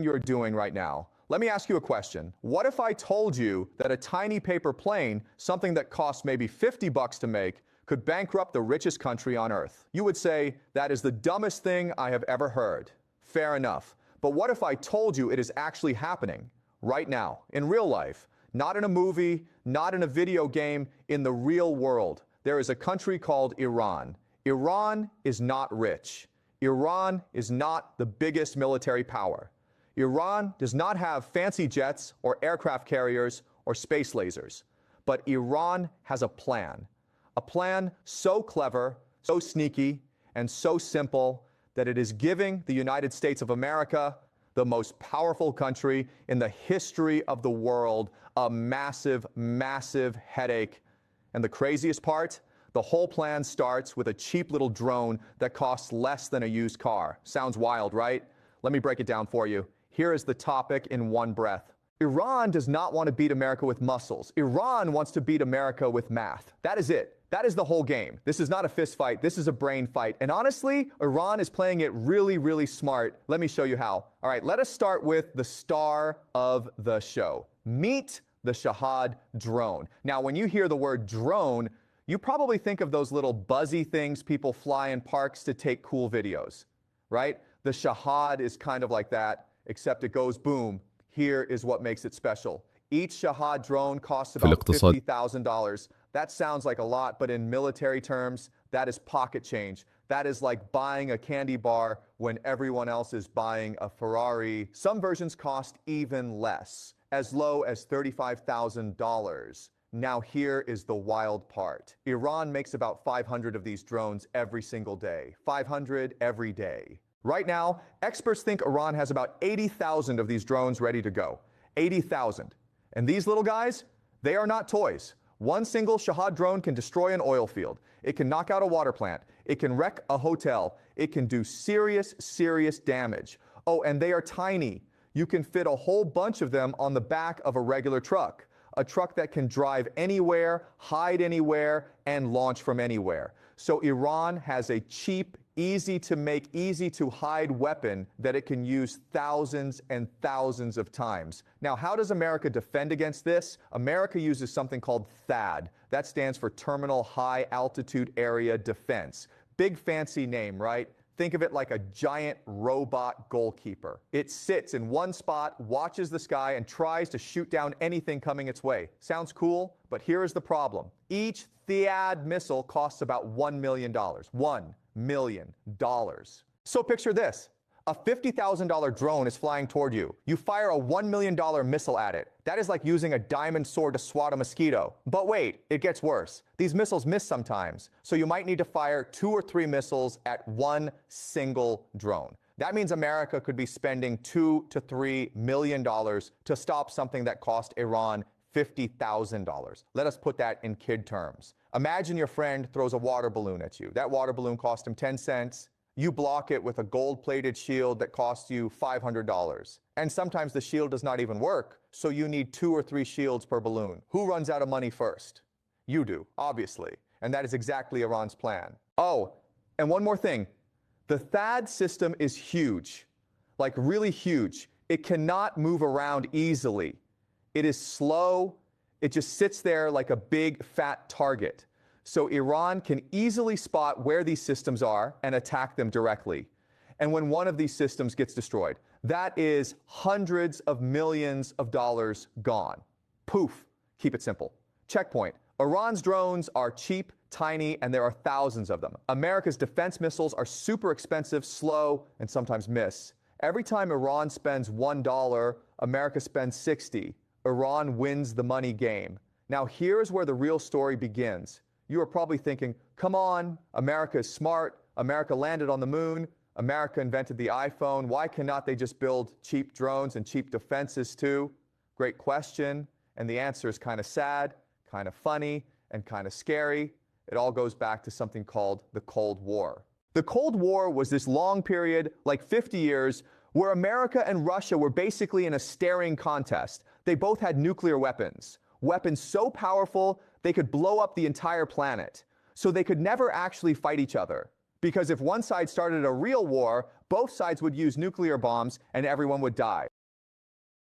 you're doing right now. Let me ask you a question. What if I told you that a tiny paper plane, something that costs maybe 50 bucks to make, could bankrupt the richest country on earth? You would say, that is the dumbest thing I have ever heard. Fair enough. But what if I told you it is actually happening right now, in real life? Not in a movie, not in a video game, in the real world. There is a country called Iran. Iran is not rich. Iran is not the biggest military power. Iran does not have fancy jets or aircraft carriers or space lasers. But Iran has a plan so clever, so sneaky, and so simple that it is giving the United States of America, the most powerful country in the history of the world, a massive, massive headache. And the craziest part? The whole plan starts with a cheap little drone that costs less than a used car. Sounds wild, right? Let me break it down for you. Here is the topic in one breath. Iran does not want to beat America with muscles. Iran wants to beat America with math. That is it. That is the whole game. This is not a fist fight. This is a brain fight. And honestly, Iran is playing it really, really smart. Let me show you how. All right, let us start with the star of the show. Meet the Shahad drone. Now, when you hear the word drone, you probably think of those little buzzy things people fly in parks to take cool videos, right? The Shahad is kind of like that, except it goes boom. Here is what makes it special. Each Shahad drone costs about $50,000. That sounds like a lot, but in military terms, that is pocket change. That is like buying a candy bar when everyone else is buying a Ferrari. Some versions cost even less, as low as $35,000. Now here is the wild part. Iran makes about 500 of these drones every single day. 500 every day. Right now, experts think Iran has about 80,000 of these drones ready to go. 80,000. And these little guys, they are not toys. One single Shahad drone can destroy an oil field. It can knock out a water plant. It can wreck a hotel. It can do serious, serious damage. Oh, and they are tiny. You can fit a whole bunch of them on the back of a regular truck. A truck that can drive anywhere, hide anywhere, and launch from anywhere. So Iran has a cheap, easy to make, easy to hide weapon that it can use thousands and thousands of times. Now, how does America defend against this? America uses something called THAAD. That stands for Terminal High Altitude Area Defense. Big fancy name, right? Think of it like a giant robot goalkeeper. It sits in one spot, watches the sky, and tries to shoot down anything coming its way. Sounds cool, but here is the problem. Each THAAD missile costs about $1 million. $1 million. So picture this. A $50,000 drone is flying toward you. You fire a $1 million missile at it. That is like using a diamond sword to swat a mosquito. But wait, it gets worse. These missiles miss sometimes, so you might need to fire 2 or 3 missiles at one single drone. That means America could be spending $2 to $3 million to stop something that cost Iran $50,000. Let us put that in kid terms. Imagine your friend throws a water balloon at you. That water balloon cost him 10 cents. You block it with a gold-plated shield that costs you $500. And sometimes the shield does not even work, so you need 2 or 3 shields per balloon. Who runs out of money first? You do, obviously. And that is exactly Iran's plan. Oh, and one more thing. The THAAD system is huge, like really huge. It cannot move around easily. It is slow. It just sits there like a big, fat target. So Iran can easily spot where these systems are and attack them directly. And when one of these systems gets destroyed, that is hundreds of millions of dollars gone. Poof. Keep it simple. Checkpoint. Iran's drones are cheap, tiny, and there are thousands of them. America's defense missiles are super expensive, slow, and sometimes miss. Every time Iran spends $1, America spends 60. Iran wins the money game. Now here's where the real story begins. You are probably thinking, come on, America is smart. America landed on the moon. America invented the iPhone. Why cannot they just build cheap drones and cheap defenses too? Great question. And the answer is kind of sad, kind of funny, and kind of scary. It all goes back to something called the Cold War. The Cold War was this long period, like 50 years, where America and Russia were basically in a staring contest. They both had nuclear weapons. Weapons so powerful they could blow up the entire planet. So they could never actually fight each other. Because if one side started a real war, both sides would use nuclear bombs and everyone would die.